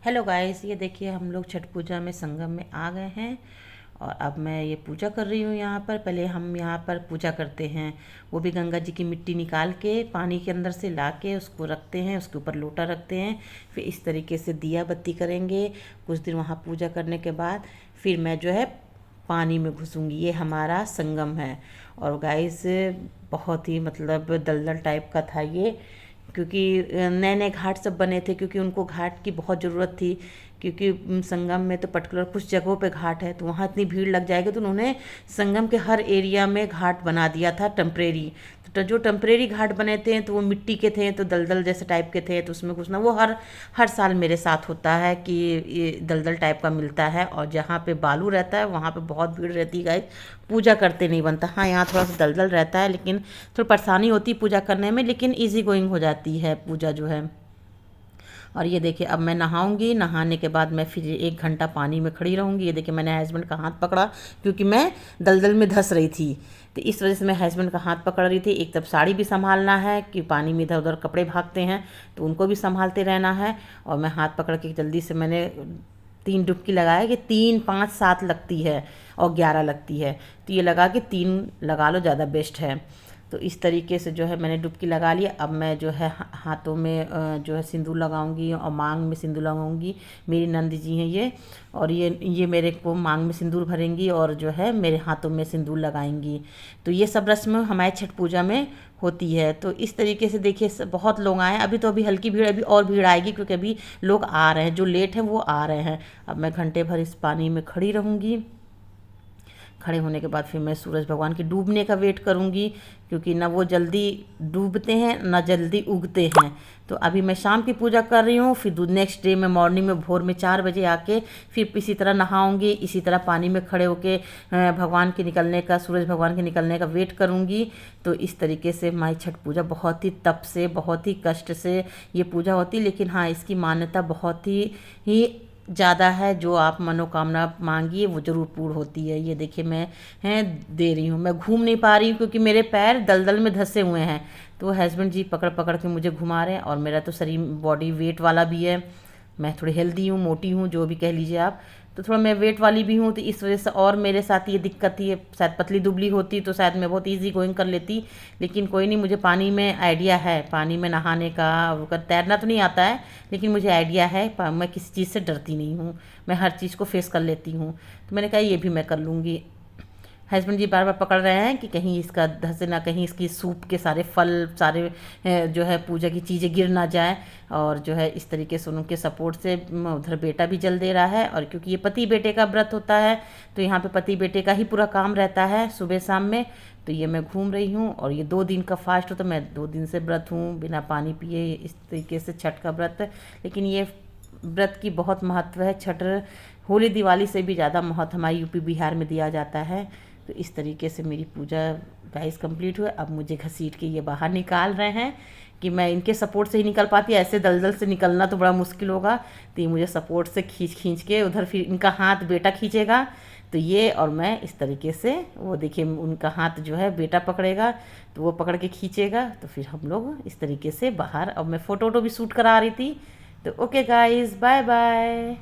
Hello guys, ये देखिए हम लोग छठ पूजा में संगम में आ गए हैं। और अब मैं ये पूजा कर रही हूँ यहाँ पर। पहले हम यहाँ पर पूजा करते हैं, वो भी गंगा जी की मिट्टी निकाल के पानी के अंदर से ला के उसको रखते हैं, उसके ऊपर लोटा रखते हैं। फिर इस तरीके से दिया बत्ती करेंगे। कुछ देर वहाँ पूजा करने के बाद फिर मैं जो है पानी में घुसूँगी। ये हमारा संगम है। और गाइस बहुत ही मतलब दलदल टाइप का था ये, क्योंकि नए नए घाट सब बने थे, क्योंकि उनको घाट की बहुत ज़रूरत थी। क्योंकि संगम में तो पर्टिकुलर कुछ जगहों पे घाट है, तो वहाँ इतनी भीड़ लग जाएगी, तो उन्होंने संगम के हर एरिया में घाट बना दिया था टेम्परेरी। तो जो टेम्परेरी घाट बने थे तो वो मिट्टी के थे, तो दलदल जैसे टाइप के थे, तो उसमें घुसना वो हर हर साल मेरे साथ होता है कि ये दलदल टाइप का मिलता है। और जहाँ पे बालू रहता है वहाँ पे बहुत भीड़ रहती है गाइस, पूजा करते नहीं बनता। हाँ, यहाँ थोड़ा सा दलदल रहता है, लेकिन थोड़ी परेशानी होती है पूजा करने में, लेकिन इजी गोइंग हो जाती है पूजा जो है। और ये देखिए अब मैं नहाऊंगी। नहाने के बाद मैं फिर 1 घंटा पानी में खड़ी रहूंगी। ये देखिए मैंने हस्बैंड का हाथ पकड़ा, क्योंकि मैं दलदल में धंस रही थी, तो इस वजह से मैं हस्बैंड का हाथ पकड़ रही थी। एक तरफ साड़ी भी संभालना है कि पानी में इधर उधर कपड़े भागते हैं, तो उनको भी संभालते रहना है। और मैं हाथ पकड़ के जल्दी से मैंने 3 डुबकी लगाया कि 3 5 7 लगती है और 11 लगती है, तो ये लगा कि 3 लगा लो, ज़्यादा बेस्ट है। तो इस तरीके से जो है मैंने डुबकी लगा लिया। अब मैं जो है हाथों में जो है सिंदूर लगाऊंगी और मांग में सिंदूर लगाऊंगी। मेरी नंद जी हैं ये, और ये मेरे को मांग में सिंदूर भरेंगी और जो है मेरे हाथों में सिंदूर लगाएंगी। तो ये सब रस्म हमारे छठ पूजा में होती है। तो इस तरीके से देखिए बहुत लोग आए हैं। अभी तो अभी हल्की भीड़, अभी और भीड़ आएगी, क्योंकि अभी लोग आ रहे हैं, जो लेट हैं वो आ रहे हैं। अब मैं घंटे भर इस पानी में खड़ी रहूँगी। खड़े होने के बाद फिर मैं सूरज भगवान के डूबने का वेट करूंगी, क्योंकि ना वो जल्दी डूबते हैं ना जल्दी उगते हैं। तो अभी मैं शाम की पूजा कर रही हूँ, फिर नेक्स्ट डे में मॉर्निंग में भोर में 4 बजे आके फिर इसी तरह नहाऊंगी, इसी तरह पानी में खड़े होके भगवान के निकलने का, सूरज भगवान के निकलने का वेट करूंगी। तो इस तरीके से हमारी छठ पूजा बहुत ही तप से, बहुत ही कष्ट से ये पूजा होती है। लेकिन हाँ, इसकी मान्यता बहुत ही ज़्यादा है। जो आप मनोकामना मांगिए वो ज़रूर पूर्ण होती है। ये देखिए मैं दे रही हूँ। मैं घूम नहीं पा रही हूँ, क्योंकि मेरे पैर दलदल में धंसे हुए हैं। तो हस्बैंड जी पकड़ पकड़ के मुझे घुमा रहे हैं। और मेरा तो शरीर बॉडी वेट वाला भी है, मैं थोड़ी हेल्दी हूँ, मोटी हूँ, जो भी कह लीजिए आप। तो थोड़ा मैं वेट वाली भी हूँ, तो इस वजह से और मेरे साथ ये दिक्कत थी। शायद पतली दुबली होती तो शायद मैं बहुत इजी गोइंग कर लेती। लेकिन कोई नहीं, मुझे पानी में आइडिया है, पानी में नहाने का। वो कर तैरना तो नहीं आता है, लेकिन मुझे आइडिया है। मैं किसी चीज़ से डरती नहीं हूँ, मैं हर चीज़ को फेस कर लेती हूँ। तो मैंने कहा ये भी मैं कर लूँगी। हस्बैंड जी बार बार पकड़ रहे हैं कि कहीं इसका धंसे ना, कहीं इसकी सूप के सारे फल, सारे जो है पूजा की चीज़ें गिर ना जाए। और जो है इस तरीके से उनके सपोर्ट से उधर बेटा भी जल दे रहा है। और क्योंकि ये पति बेटे का व्रत होता है, तो यहाँ पे पति बेटे का ही पूरा काम रहता है सुबह शाम में। तो ये मैं घूम रही हूँ। और ये 2 दिन का फास्ट हो, तो मैं 2 दिन से व्रत हूँ बिना पानी पिए, इस तरीके से छठ का व्रत। लेकिन ये व्रत की बहुत महत्व है। छठ होली दिवाली से भी ज़्यादा महत्व हमारे यूपी बिहार में दिया जाता है। तो इस तरीके से मेरी पूजा गाइस कंप्लीट हुआ। अब मुझे घसीट के ये बाहर निकाल रहे हैं, कि मैं इनके सपोर्ट से ही निकल पाती, ऐसे दलदल से निकलना तो बड़ा मुश्किल होगा। तो ये मुझे सपोर्ट से खींच खींच के उधर, फिर इनका हाथ बेटा खींचेगा, तो ये और मैं इस तरीके से, वो देखिए उनका हाथ जो है बेटा पकड़ेगा, तो वो पकड़ के खींचेगा, तो फिर हम लोग इस तरीके से बाहर। अब मैं फ़ोटो वोटो भी शूट करा रही थी। तो ओके गाइस, बाय बाय।